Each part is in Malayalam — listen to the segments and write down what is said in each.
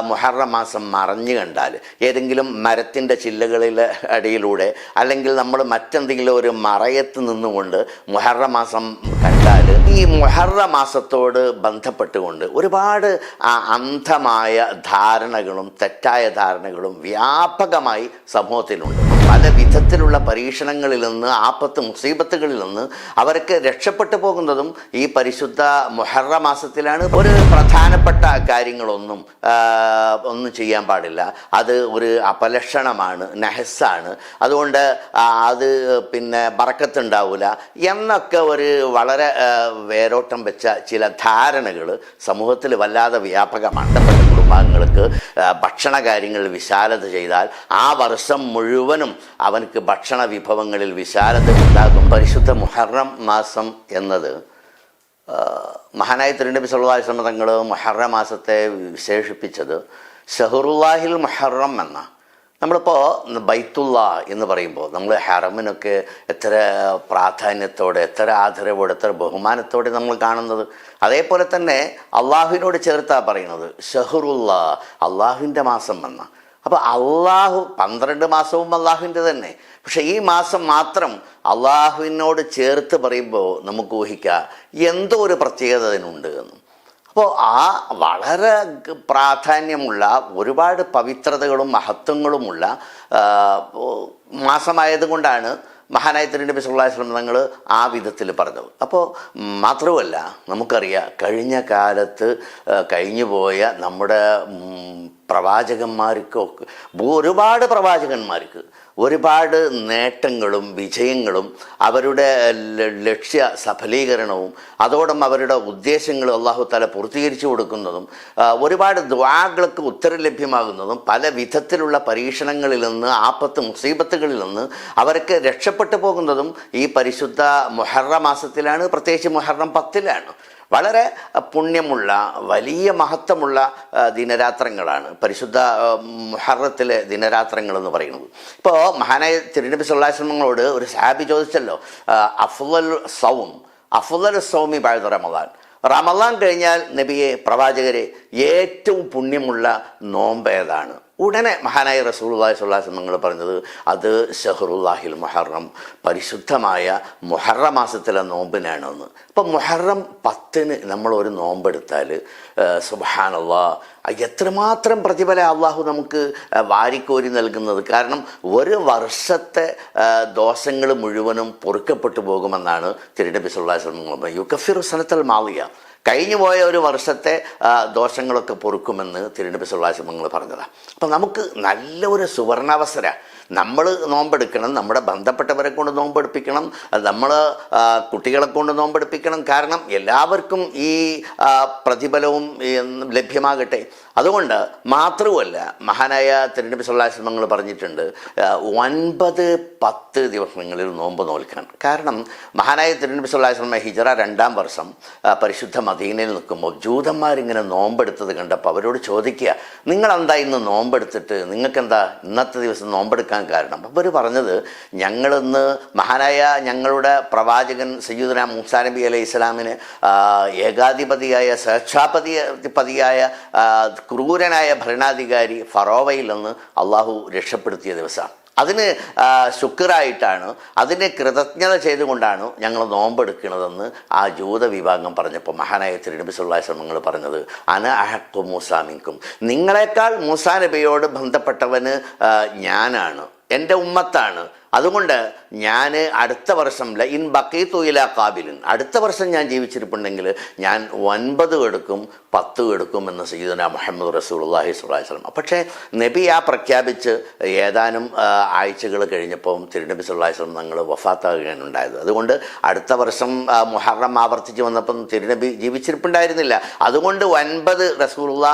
മുഹറം മാസം മറഞ്ഞു കണ്ടാൽ, ഏതെങ്കിലും മരത്തിൻ്റെ ചില്ലകളിലെ അടിയിലൂടെ അല്ലെങ്കിൽ നമ്മൾ മറ്റെന്തെങ്കിലും ഒരു മറയത്ത് നിന്നുകൊണ്ട് മുഹറം മാസം കണ്ടാൽ, ഈ മുഹറം മാസത്തോട് ബന്ധപ്പെട്ടുകൊണ്ട് ഒരുപാട് അന്ധമായ ധാരണകളും തെറ്റായ ധാരണകളും വ്യാപകമായി സമൂഹത്തിലുണ്ട്. പല വിധത്തിലുള്ള പരീക്ഷണങ്ങളിൽ നിന്ന്, ആപത്ത് മുസീബത്തുകളിൽ നിന്ന് അവർക്ക് രക്ഷപ്പെട്ടു പോകുന്നതും ഈ പരിശുദ്ധ മുഹറം മാസത്തിലാണ്. ഒരു പ്രധാനപ്പെട്ട കാര്യങ്ങളൊന്നും ചെയ്യാൻ പാടില്ല. അത് ഒരു അപലക്ഷണമാണ്, നഹസാണ്, അതുകൊണ്ട് അത് ബറക്കത്തുണ്ടാവില്ല എന്നൊക്കെ ഒരു വളരെ വേരോട്ടം വെച്ച ചില ധാരണകൾ സമൂഹത്തിൽ വല്ലാതെ വ്യാപകമാണ്. കുടുംബാംഗങ്ങൾക്ക് ഭക്ഷണ കാര്യങ്ങളിൽ വിശാലത ചെയ്താൽ ആ വർഷം മുഴുവനും അവനക്ക് ഭക്ഷണ വിഭവങ്ങളിൽ വിശാലത ഉണ്ടാകും. പരിശുദ്ധ മുഹറം മാസം എന്നത് മഹാനായ തിരുനബി സല്ലല്ലാഹു അലൈഹി വസല്ലം തങ്ങൾ മുഹറം മാസത്തെ വിശേഷിപ്പിച്ചത് ഷഹറുല്ലാഹിൽ മുഹറം എന്ന. നമ്മളിപ്പോൾ ബൈത്തുള്ള എന്ന് പറയുമ്പോൾ നമ്മൾ ഹറമിനൊക്കെ എത്ര പ്രാധാന്യത്തോടെ, എത്ര ആദരവോടെ, എത്ര ബഹുമാനത്തോടെ നമ്മൾ കാണുന്നത്. അതേപോലെ തന്നെ അള്ളാഹുവിനോട് ചേർത്താണ് പറയുന്നത് ഷഹറുള്ള, അള്ളാഹുവിൻ്റെ മാസം എന്ന. അപ്പോൾ അള്ളാഹു 12 മാസവും അള്ളാഹുവിൻ്റെ തന്നെ. പക്ഷെ ഈ മാസം മാത്രം അള്ളാഹുവിനോട് ചേർത്ത് പറയുമ്പോൾ നമുക്ക് ഊഹിക്കാം എന്തോ ഒരു പ്രത്യേകത അതിനുണ്ട് എന്ന്. അപ്പോൾ ആ വളരെ പ്രാധാന്യമുള്ള, ഒരുപാട് പവിത്രതകളും മഹത്വങ്ങളുമുള്ള മാസമായതുകൊണ്ടാണ് മഹാനായ തിരുനബി സല്ലല്ലാഹു അലൈഹി വസല്ലം തങ്ങൾ ആ വിധത്തിൽ പറഞ്ഞത്. അപ്പോൾ മാത്രമല്ല, നമുക്കറിയാം കഴിഞ്ഞ കാലത്ത് കഴിഞ്ഞുപോയ നമ്മുടെ പ്രവാചകന്മാർക്കൊക്കെ, ഒരുപാട് പ്രവാചകന്മാർക്ക് ഒരുപാട് നേട്ടങ്ങളും വിജയങ്ങളും അവരുടെ ലക്ഷ്യ സഫലീകരണവും അതോടൊപ്പം അവരുടെ ഉദ്ദേശങ്ങളും അല്ലാഹു തആല പൂർത്തീകരിച്ചു കൊടുക്കുന്നതും ഒരുപാട് ദുആകൾക്ക് ഉത്തരം ലഭ്യമാകുന്നതും പല വിധത്തിലുള്ള പരീക്ഷണങ്ങളിൽ നിന്ന്, ആപത്ത് മുസീബത്തുകളിൽ നിന്ന് അവർക്ക് രക്ഷപ്പെട്ടു പോകുന്നതും ഈ പരിശുദ്ധ മുഹറം മാസത്തിലാണ്. പ്രത്യേകിച്ച് മുഹറം 10-ലാണ്. വളരെ പുണ്യമുള്ള, വലിയ മഹത്വമുള്ള ദിനരാത്രങ്ങളാണ് പരിശുദ്ധ മുഹറത്തിലെ ദിനരാത്രങ്ങൾ എന്ന് പറയുന്നത്. ഇപ്പോൾ മഹാനായ തിരുനബി സല്ലല്ലാഹു അലൈഹി വസല്ലമയോട് ഒരു സഹാബി ചോദിച്ചല്ലോ, അഫ്ളൽ സൗമി ബഅദ റമളാൻ, റമളാൻ കഴിഞ്ഞാൽ നബിയെ, പ്രവാചകരെ, ഏറ്റവും പുണ്യമുള്ള നോമ്പ് ഏതാണ്? ഉടനെ മഹാനായ റസൂലുള്ളാഹി സ്വല്ലല്ലാഹു അലൈഹി വസല്ലം പറഞ്ഞത് അത് ഷഹറുല്ലാഹിൽ മുഹറം, പരിശുദ്ധമായ മുഹറം മാസത്തിലെ നോമ്പിനാണെന്ന്. ഇപ്പം മുഹറം 10-ന് നമ്മൾ ഒരു നോമ്പെടുത്താൽ സുബ്ഹാനല്ലാഹ്, എത്രമാത്രം പ്രതിഫലം അള്ളാഹു നമുക്ക് വാരിക്കോരി നൽകുന്നത്. കാരണം ഒരു വർഷത്തെ ദോഷങ്ങൾ മുഴുവനും പൊറുക്കപ്പെട്ടു പോകുമെന്നാണ് തിരുനബി സല്ലല്ലാഹു അലൈഹി വസല്ലം പറഞ്ഞത്. യുകഫിറു സനത്തൽ മാളിയ, കഴിഞ്ഞുപോയ ഒരു വർഷത്തെ ദോഷങ്ങളൊക്കെ പൊറുക്കുമെന്ന് തിരുനബി സല്ലല്ലാഹു അലൈഹി വസല്ലം പറഞ്ഞതാണ്. അപ്പം നമുക്ക് നല്ല ഒരു സുവർണാവസരം. നമ്മൾ നോമ്പെടുക്കണം, നമ്മുടെ ബന്ധപ്പെട്ടവരെ കൊണ്ട് നോമ്പെടുപ്പിക്കണം, നമ്മൾ കുട്ടികളെ കൊണ്ട് നോമ്പെടുപ്പിക്കണം. കാരണം എല്ലാവർക്കും ഈ പ്രതിഫലവും ലഭ്യമാകട്ടെ. അതുകൊണ്ട് മാത്രവുമല്ല, മഹാനായ തിരുനബി സല്ലല്ലാഹു അലൈഹി വസല്ലം പറഞ്ഞിട്ടുണ്ട് 9-10 ദിവസങ്ങളിൽ നോമ്പ് നോൽക്കാൻ. കാരണം മഹാനായ തിരുനബി സല്ലല്ലാഹു അലൈഹി വസല്ലം ഹിജറ 2-ാം വർഷം പരിശുദ്ധ മദീനയിൽ നിൽക്കുമ്പോൾ ജൂതന്മാരിങ്ങനെ നോമ്പെടുത്തത് കണ്ടപ്പോൾ അവരോട് ചോദിക്കുക, നിങ്ങളെന്താ ഇന്ന് നോമ്പെടുത്തിട്ട്, നിങ്ങൾക്കെന്താ ഇന്നത്തെ ദിവസം നോമ്പെടുക്കാൻ കാരണം? അവർ പറഞ്ഞത്, ഞങ്ങളിന്ന് മഹാനായ ഞങ്ങളുടെ പ്രവാചകൻ സയ്യിദുനാ മൂസാ നബി അലൈഹി ഇസ്ലാമിന് ഏകാധിപതിയായ, സ്വേച്ഛാധിപതിയായ ക്രൂരനായ ഭരണാധികാരി ഫറോവയിൽ നിന്ന് അള്ളാഹു രക്ഷപ്പെടുത്തിയ ദിവസമാണ്. അതിന് ശുക്റായിട്ടാണ്, അതിന് കൃതജ്ഞത ചെയ്തുകൊണ്ടാണ് ഞങ്ങൾ നോമ്പെടുക്കുന്നതെന്ന് ആ ജൂത വിഭാഗം പറഞ്ഞപ്പോൾ മഹാനായ തിരുനബി സല്ലല്ലാഹു അലൈഹി വസല്ലം പറഞ്ഞത്, അന അഹഖു മൂസാ മിൻകും, നിങ്ങളെക്കാൾ മൂസാ നബിയോട് ബന്ധപ്പെട്ടവന് ഞാനാണ്, എൻ്റെ ഉമ്മത്താണ്. അതുകൊണ്ട് ഞാൻ അടുത്ത വർഷം ഇൻ ബഖീതു ഇലാ ഖാബിലിൻ, അടുത്ത വർഷം ഞാൻ ജീവിച്ചിരിപ്പുണ്ടെങ്കിൽ ഞാൻ 9 എടുക്കും 10 എടുക്കും എന്ന് സയ്യിദുനാ മുഹമ്മദ് റസൂലുള്ളാഹി സ്വല്ലല്ലാഹു അലൈഹി വസല്ലം. പക്ഷേ നബി ആ പ്രഖ്യാപിച്ച് ഏതാനും ആഴ്ചകൾ കഴിഞ്ഞപ്പോൾ തിരുനബി സല്ലല്ലാഹു അലൈഹി വസല്ലം തങ്ങൾ വഫാത്താകുകയാണ് ഉണ്ടായത്. അതുകൊണ്ട് അടുത്ത വർഷം മുഹറം ആവർത്തിച്ച് വന്നപ്പം തിരുനബി ജീവിച്ചിരിപ്പുണ്ടായിരുന്നില്ല. അതുകൊണ്ട് 9 റസൂലുള്ള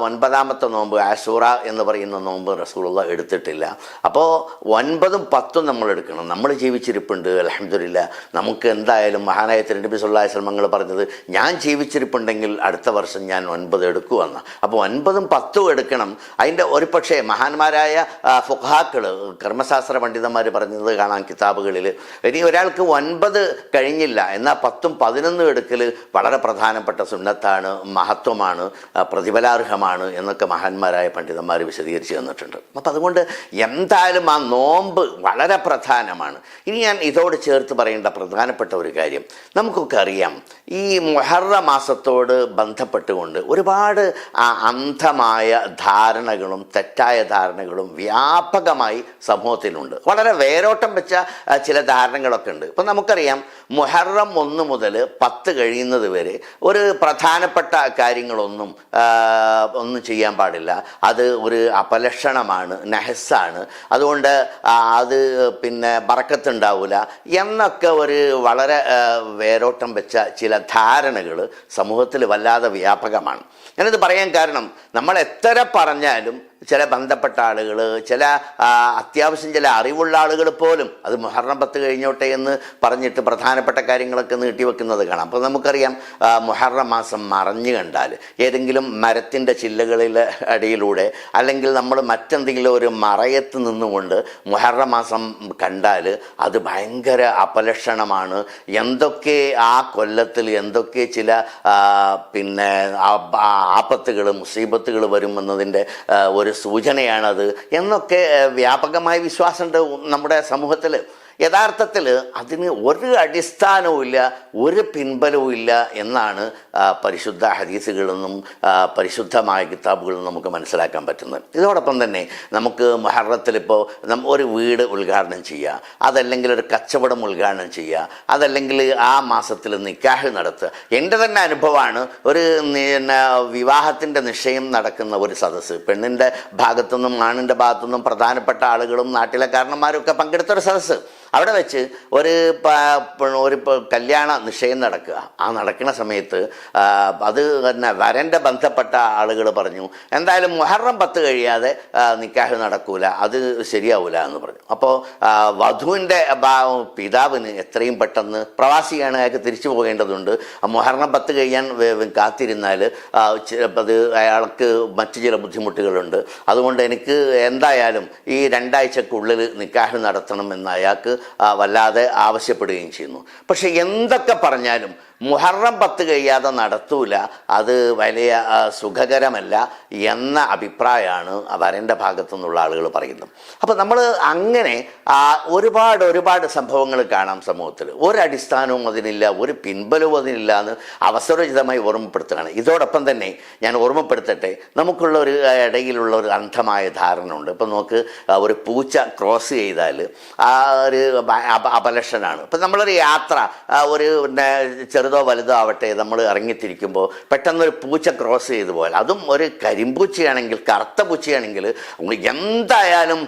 9-ാമത്തെ നോമ്പ് ആശൂറ എന്ന് പറയുന്ന നോമ്പ് റസൂലുള്ള എടുത്തിട്ടില്ല. അപ്പോൾ 9-ഉം 10-ഉം നമ്മൾ എടുക്കണം. നമ്മൾ ജീവിച്ചിരിപ്പുണ്ട്, അൽഹംദുലില്ലാ. നമുക്ക് എന്തായാലും മഹാനായ തിരുനബി സല്ലല്ലാഹു അലൈഹി വസല്ലം തങ്ങൾ പറഞ്ഞത്, ഞാൻ ജീവിച്ചിരിപ്പുണ്ടെങ്കിൽ അടുത്ത വർഷം ഞാൻ 9 എടുക്കുമെന്ന്. അപ്പോൾ 9ഉം 10ഉം എടുക്കണം. അതിൻ്റെ ഒരു പക്ഷേ മഹാന്മാരായ ഫുഖഹാക്കൾ, കർമ്മശാസ്ത്ര പണ്ഡിതന്മാർ പറഞ്ഞത് കാണാം കിതാബുകളിൽ. ഇനി ഒരാൾക്ക് 9 കഴിഞ്ഞില്ല എന്നാൽ 10ഉം 11ഉം എടുക്കൽ വളരെ പ്രധാനപ്പെട്ട സുന്നത്താണ്, മഹത്വമാണ്, പ്രതിഫലാർഹമാണ് എന്നൊക്കെ മഹാന്മാരായ പണ്ഡിതന്മാർ വിശദീകരിച്ച് തന്നിട്ടുണ്ട്. അപ്പം അതുകൊണ്ട് എന്തായാലും ആ നോമ്പ് വളരെ പ്രധാനമാണ്. ഇനി ഞാൻ ഇതോട് ചേർത്ത് പറയേണ്ട പ്രധാനപ്പെട്ട ഒരു കാര്യം, നമുക്കൊക്കെ അറിയാം ഈ മുഹറം മാസത്തോട് ബന്ധപ്പെട്ടുകൊണ്ട് ഒരുപാട് അന്ധമായ ധാരണകളും തെറ്റായ ധാരണകളും വ്യാപകമായി സമൂഹത്തിലുണ്ട്. വളരെ വേരോട്ടം വെച്ച ചില ധാരണകളൊക്കെ ഉണ്ട്. ഇപ്പം നമുക്കറിയാം മുഹറം 1 മുതൽ 10 കഴിയുന്നത് വരെ ഒരു പ്രധാനപ്പെട്ട കാര്യങ്ങളൊന്നും ചെയ്യാൻ പാടില്ല. അത് ഒരു അപലക്ഷണമാണ്, നഹസാണ്. അതുകൊണ്ട് അത് പിന്നെ ബറക്കത്തുണ്ടാവില്ല എന്നൊക്കെ ഒരു വളരെ വേരോട്ടം വെച്ച ചില ധാരണകൾ സമൂഹത്തിൽ വല്ലാതെ വ്യാപകമാണ്. ഞാനിത് പറയാൻ കാരണം, നമ്മൾ എത്ര പറഞ്ഞാലും ചില ബന്ധപ്പെട്ട ആളുകൾ, ചില അത്യാവശ്യം ചില അറിവുള്ള ആളുകൾ പോലും അത് മുഹറം 10 കഴിഞ്ഞോട്ടെ എന്ന് പറഞ്ഞിട്ട് പ്രധാനപ്പെട്ട കാര്യങ്ങളൊക്കെ നീട്ടിവെക്കുന്നത് കാണാം. അപ്പോൾ നമുക്കറിയാം മുഹറം മാസം മറഞ്ഞു കണ്ടാൽ, ഏതെങ്കിലും മരത്തിൻ്റെ ചില്ലകളിൽ അടിയിലൂടെ അല്ലെങ്കിൽ നമ്മൾ മറ്റെന്തെങ്കിലും ഒരു മറയത്ത് നിന്നുകൊണ്ട് മുഹറം മാസം കണ്ടാൽ അത് ഭയങ്കര അപലക്ഷണമാണ്. എന്തൊക്കെ ആ കൊല്ലത്തിൽ എന്തൊക്കെ ചില പിന്നെ ആപത്തുകൾ, മുസീബത്തുകൾ വരുമെന്നതിൻ്റെ ഒരു സൂചനയാണത് എന്നൊക്കെ വ്യാപകമായ വിശ്വാസമുണ്ട് നമ്മുടെ സമൂഹത്തിൽ. യഥാർത്ഥത്തിൽ അതിന് ഒരു അടിസ്ഥാനവും ഇല്ല, ഒരു പിൻബലവും ഇല്ല എന്നാണ് പരിശുദ്ധ ഹദീസുകളിൽ നിന്നും പരിശുദ്ധമായ കിതാബുകളിൽ നിന്നും നമുക്ക് മനസ്സിലാക്കാൻ പറ്റുന്നത്. ഇതോടൊപ്പം തന്നെ നമുക്ക് മുഹറത്തിൽ ഇപ്പോൾ ഒരു വീട് ഉദ്ഘാടനം ചെയ്യുക, അതല്ലെങ്കിൽ ഒരു കച്ചവടം ഉദ്ഘാടനം ചെയ്യുക, അതല്ലെങ്കിൽ ആ മാസത്തിൽ നിക്കാഹ് നടത്തുക. എൻ്റെ തന്നെ അനുഭവമാണ്, ഒരു വിവാഹത്തിൻ്റെ നിശ്ചയം നടക്കുന്ന ഒരു സദസ്സ്, പെണ്ണിൻ്റെ ഭാഗത്തുനിന്നും ആണിൻ്റെ ഭാഗത്തുനിന്നും പ്രധാനപ്പെട്ട ആളുകളും നാട്ടിലെ കാരണന്മാരും ഒക്കെ പങ്കെടുത്തൊരു സദസ്സ്. അവിടെ വെച്ച് ഒരു കല്യാണ നിശ്ചയം നടക്കുക. ആ നടക്കുന്ന സമയത്ത് അത് തന്നെ വരൻ്റെ ബന്ധപ്പെട്ട ആളുകൾ പറഞ്ഞു, എന്തായാലും മുഹറം 10 കഴിയാതെ നിക്കാഹ് നടക്കൂല, അത് ശരിയാവൂല എന്ന് പറഞ്ഞു. അപ്പോൾ വധുവിൻ്റെ പിതാവിന് എത്രയും പെട്ടെന്ന്, പ്രവാസിയാണ്, അയാൾക്ക് തിരിച്ചു പോകേണ്ടതുണ്ട്, മുഹറം 10 കഴിയാൻ കാത്തിരുന്നാൽ അത് അയാൾക്ക് മറ്റു ചില ബുദ്ധിമുട്ടുകളുണ്ട്, അതുകൊണ്ട് എനിക്ക് എന്തായാലും ഈ 2 ആഴ്ചക്കുള്ളിൽ നിക്കാഹ് നടത്തണമെന്ന് അയാൾക്ക് വല്ലാതെ ആവശ്യപ്പെടുകയും ചെയ്യുന്നു. പക്ഷെ എന്തൊക്കെ പറഞ്ഞാലും മുഹറം 10 കഴിയാതെ നടത്തൂല, അത് വലിയ സുഖകരമല്ല എന്ന അഭിപ്രായമാണ് വരൻ്റെ ഭാഗത്തു നിന്നുള്ള ആളുകൾ പറയുന്നത്. അപ്പോൾ നമ്മൾ അങ്ങനെ ഒരുപാട് സംഭവങ്ങൾ കാണാം സമൂഹത്തിൽ. ഒരടിസ്ഥാനവും അതിനില്ല, ഒരു പിൻബലവും അതിനില്ല എന്ന് അവസരോചിതമായി ഓർമ്മപ്പെടുത്തുകയാണ്. ഇതോടൊപ്പം തന്നെ ഞാൻ ഓർമ്മപ്പെടുത്തട്ടെ, നമുക്കുള്ള ഒരു ഇടയിലുള്ള ഒരു അന്ധമായ ധാരണ ഉണ്ട്. ഇപ്പം നമുക്ക് ഒരു പൂച്ച ക്രോസ് ചെയ്താൽ ആ ഒരു അപലക്ഷണമാണ്. ഇപ്പം നമ്മളൊരു യാത്ര, ഒരു ചെറുതോ വലുതോ ആവട്ടെ, നമ്മൾ ഇറങ്ങിത്തിരിക്കുമ്പോൾ പെട്ടെന്നൊരു പൂച്ച ക്രോസ് ചെയ്തു പോയാൽ, അതും ഒരു കരിമ്പൂച്ചയാണെങ്കിൽ, കറുത്ത പൂച്ചയാണെങ്കിൽ എന്തായാലും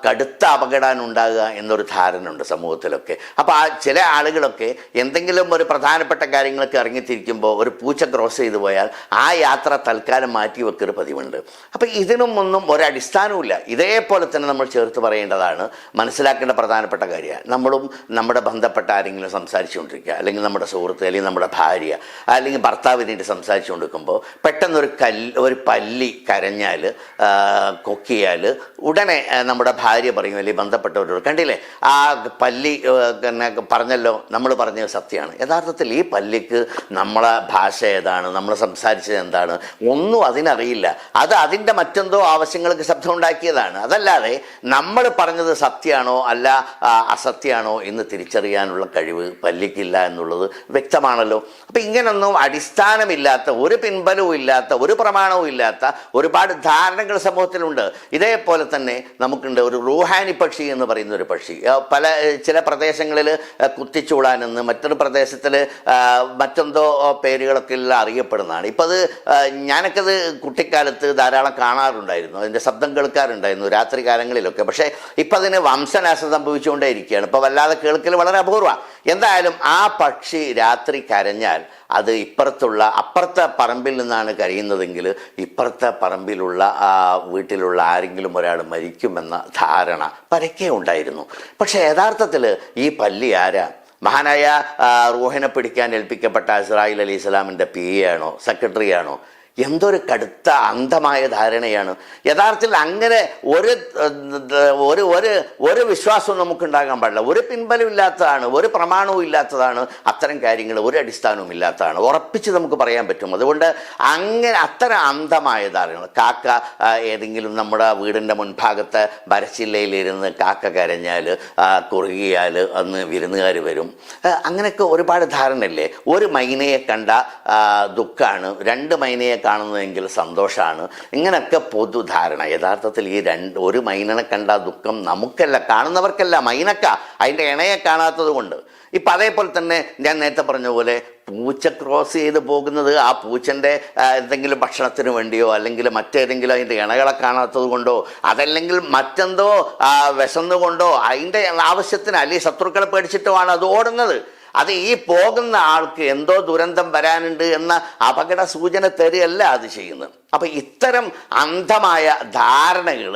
കടുത്ത അപകടം ഉണ്ടാകുക എന്നൊരു ധാരണ ഉണ്ട് സമൂഹത്തിലൊക്കെ. അപ്പോൾ ചില ആളുകളൊക്കെ എന്തെങ്കിലും ഒരു പ്രധാനപ്പെട്ട കാര്യങ്ങളൊക്കെ ഇറങ്ങിത്തിരിക്കുമ്പോൾ ഒരു പൂച്ച ക്രോസ് ചെയ്തു പോയാൽ ആ യാത്ര തൽക്കാലം മാറ്റി വെക്കൊരു പതിവുണ്ട്. അപ്പം ഇതിനും ഒന്നും ഒരടിസ്ഥാനവുമില്ല. ഇതേപോലെ തന്നെ നമ്മൾ ചേർത്ത് പറയേണ്ടതാണ്, മനസ്സിലാക്കേണ്ട പ്രധാനപ്പെട്ട കാര്യമാണ്. നമ്മളും നമ്മുടെ ബന്ധപ്പെട്ട ആരെങ്കിലും സംസാരിച്ചുകൊണ്ടിരിക്കുക, അല്ലെങ്കിൽ നമ്മുടെ സുഹൃത്ത്, അല്ലെങ്കിൽ നമ്മുടെ ഭാര്യ, അല്ലെങ്കിൽ ഭർത്താവിനായിട്ട് സംസാരിച്ചു കൊണ്ടിരിക്കുമ്പോൾ പെട്ടെന്നൊരു ഒരു പല്ലി കരഞ്ഞാൽ, കൊക്കിയാൽ ഉടനെ നമ്മുടെ ഭാര്യ പറയും, അല്ലെങ്കിൽ ബന്ധപ്പെട്ടവരോട്, കണ്ടില്ലേ ആ പല്ലി പറഞ്ഞല്ലോ, നമ്മൾ പറഞ്ഞത് സത്യമാണ്. യഥാർത്ഥത്തിൽ ഈ പല്ലിക്ക് നമ്മളെ ഭാഷ ഏതാണ്, നമ്മൾ സംസാരിച്ചത് എന്താണ്, ഒന്നും അതിനറിയില്ല. അത് അതിൻ്റെ മറ്റെന്തോ ആവശ്യങ്ങൾക്ക് ശബ്ദം ഉണ്ടാക്കിയതാണ്. അതല്ലാതെ നമ്മൾ പറഞ്ഞത് സത്യമാണോ അല്ല അസത്യമാണോ എന്ന് തിരിച്ചറിയാനുള്ള കഴിവ് പല്ലിക്കില്ല എന്നുള്ളത് വ്യക്തമാണല്ലോ. അപ്പം ഇങ്ങനൊന്നും അടിസ്ഥാനമില്ലാത്ത, ഒരു പിൻബലവും ഇല്ലാത്ത, ഒരു പ്രമാണവും ഇല്ലാത്ത ഒരുപാട് ധാരണകൾ സമൂഹത്തിലുണ്ട്. ഇതേപോലെ തന്നെ നമുക്കുണ്ട് ഒരു റൂഹാനി പക്ഷി എന്ന് പറയുന്ന ഒരു പക്ഷി. ചില പ്രദേശങ്ങളിൽ കുത്തിച്ചൂടാനെന്ന്, മറ്റൊരു പ്രദേശത്തിൽ മറ്റെന്തോ പേരുകളൊക്കെ എല്ലാം അറിയപ്പെടുന്നതാണ്. ഇപ്പം അത് ഞാനൊക്കെ അത് കുട്ടിക്കാലത്ത് ധാരാളം കാണാറുണ്ടായിരുന്നു, അതിൻ്റെ ശബ്ദം കേൾക്കാറുണ്ടായിരുന്നു രാത്രി കാലങ്ങളിലൊക്കെ. പക്ഷേ ഇപ്പം അതിന് വംശനാശം സംഭവിച്ചുകൊണ്ടേ ഇരിക്കുകയാണ്. ഇപ്പോൾ വല്ലാതെ കേൾക്കൽ വളരെ അപൂർവമാണ്. എന്തായാലും ആ പക്ഷി രാത്രി കരഞ്ഞാൽ അത് അപ്പുറത്തെ പറമ്പിൽ നിന്നാണ് കരയുന്നതെങ്കിൽ ഇപ്പുറത്തെ പറമ്പിലുള്ള വീട്ടിലുള്ള ആരെങ്കിലും ഒരാൾ മരിക്കുമെന്ന ധാരണ പരക്കെ ഉണ്ടായിരുന്നു. പക്ഷേ യഥാർത്ഥത്തിൽ ഈ പല്ലി ആരാ? മഹാനായ റൂഹിനെ പിടിക്കാൻ ഏൽപ്പിക്കപ്പെട്ട ഇസ്രായേൽ അലൈഹി ഇസ്ലാമിൻ്റെ PA ആണോ, സെക്രട്ടറി ആണോ? എന്തൊരു കടുത്ത അന്ധമായ ധാരണയാണ്. യഥാർത്ഥത്തിൽ അങ്ങനെ ഒരു വിശ്വാസവും നമുക്കുണ്ടാകാൻ പാടില്ല. ഒരു പിൻബലം ഇല്ലാത്തതാണ്, ഒരു പ്രമാണവും ഇല്ലാത്തതാണ്, അത്തരം കാര്യങ്ങൾ ഒരു അടിസ്ഥാനവും ഇല്ലാത്തതാണ്, ഉറപ്പിച്ച് നമുക്ക് പറയാൻ പറ്റും. അതുകൊണ്ട് അത്തരം അന്ധമായ ധാരണകൾ, കാക്ക ഏതെങ്കിലും നമ്മുടെ വീടിൻ്റെ മുൻഭാഗത്തെ മരച്ചില്ലയിലിരുന്ന് കാക്ക കരഞ്ഞാൽ കുറുകിയാൽ അന്ന് വിരുന്നുകാർ വരും, അങ്ങനെയൊക്കെ ഒരുപാട് ധാരണയല്ലേ. ഒരു മൈനയെ കണ്ട ദുഃഖമാണ്, 2 മൈനയെ കാണുന്നതെങ്കിൽ സന്തോഷമാണ്, ഇങ്ങനെയൊക്കെ പൊതുധാരണ. യഥാർത്ഥത്തിൽ ഒരു മൈനനെ കണ്ട ദുഃഖം നമുക്കല്ല, കാണുന്നവർക്കല്ല, മൈനക്ക അതിൻ്റെ ഇണയെ കാണാത്തത് കൊണ്ട്. ഇപ്പം അതേപോലെ തന്നെ ഞാൻ നേരത്തെ പറഞ്ഞ പോലെ പൂച്ച ക്രോസ് ചെയ്ത് പോകുന്നത് ആ പൂച്ചൻ്റെ എന്തെങ്കിലും ഭക്ഷണത്തിന് വേണ്ടിയോ അല്ലെങ്കിൽ മറ്റേതെങ്കിലും അതിൻ്റെ ഇണകളെ കാണാത്തത് കൊണ്ടോ അതല്ലെങ്കിൽ മറ്റെന്തോ വിശന്നുകൊണ്ടോ അതിൻ്റെ ആവശ്യത്തിന് അല്ലെങ്കിൽ ശത്രുക്കളെ പേടിച്ചിട്ടോ ആണ് അത് ഓടുന്നത്. അത് ഈ പോകുന്ന ആൾക്ക് എന്തോ ദുരന്തം വരാനുണ്ട് എന്ന അപകട സൂചന തരികയല്ല അത് ചെയ്യുന്നത്. അപ്പം ഇത്തരം അന്ധമായ ധാരണകൾ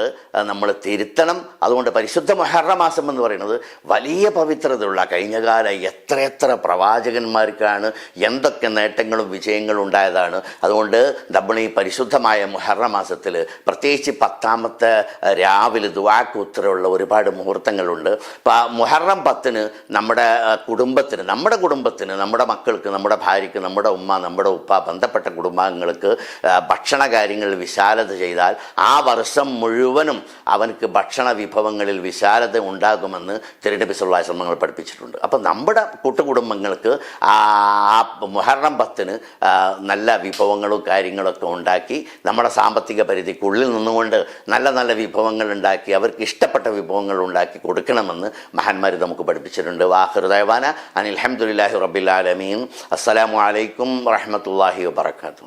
നമ്മൾ തിരുത്തണം. അതുകൊണ്ട് പരിശുദ്ധ മുഹറം മാസം എന്ന് പറയുന്നത് വലിയ പവിത്രതയുള്ള, കഴിഞ്ഞകാല എത്രയെത്ര പ്രവാചകന്മാർക്കാണ് എന്തൊക്കെ നേട്ടങ്ങളും വിജയങ്ങളും ഉണ്ടായതാണ്. അതുകൊണ്ട് നമ്മൾ ഈ പരിശുദ്ധമായ മുഹറം മാസത്തിൽ പ്രത്യേകിച്ച് 10-ാമത്തെ രാവിലെ ദുആക്ക് ഉത്തരവുള്ള ഒരുപാട് മുഹൂർത്തങ്ങളുണ്ട്. മുഹറം 10-ന് നമ്മുടെ കുടുംബത്തിന്, നമ്മുടെ മക്കൾക്ക്, നമ്മുടെ ഭാര്യയ്ക്ക്, നമ്മുടെ ഉമ്മ, നമ്മുടെ ഉപ്പ, ബന്ധപ്പെട്ട കുടുംബാംഗങ്ങൾക്ക് ഭക്ഷണ കാര്യങ്ങളിൽ വിശാലത ചെയ്താൽ ആ വർഷം മുഴുവനും അവനക്ക് ഭക്ഷണ വിഭവങ്ങളിൽ വിശാലത ഉണ്ടാകുമെന്ന് തിരുനബി സല്ലല്ലാഹു അലൈഹി വസല്ലം പഠിപ്പിച്ചിട്ടുണ്ട്. അപ്പം നമ്മുടെ കൂട്ടുകുടുംബങ്ങൾക്ക് ആ മുഹറം 10-ന് നല്ല വിഭവങ്ങളും കാര്യങ്ങളൊക്കെ ഉണ്ടാക്കി നമ്മുടെ സാമ്പത്തിക പരിധിക്കുള്ളിൽ നിന്നുകൊണ്ട് നല്ല നല്ല വിഭവങ്ങൾ ഉണ്ടാക്കി അവർക്ക് ഇഷ്ടപ്പെട്ട വിഭവങ്ങൾ ഉണ്ടാക്കി കൊടുക്കണമെന്ന് മഹാന്മാർ നമുക്ക് പഠിപ്പിച്ചിട്ടുണ്ട്. വാഖിറു ദഅ്വാന അനിൽ ഹംദുലില്ലാഹി റബ്ബിൽ ആലമീൻ. അസ്സലാമു അലൈക്കും വറഹ്മത്തുള്ളാഹി വബറകാതുഹു.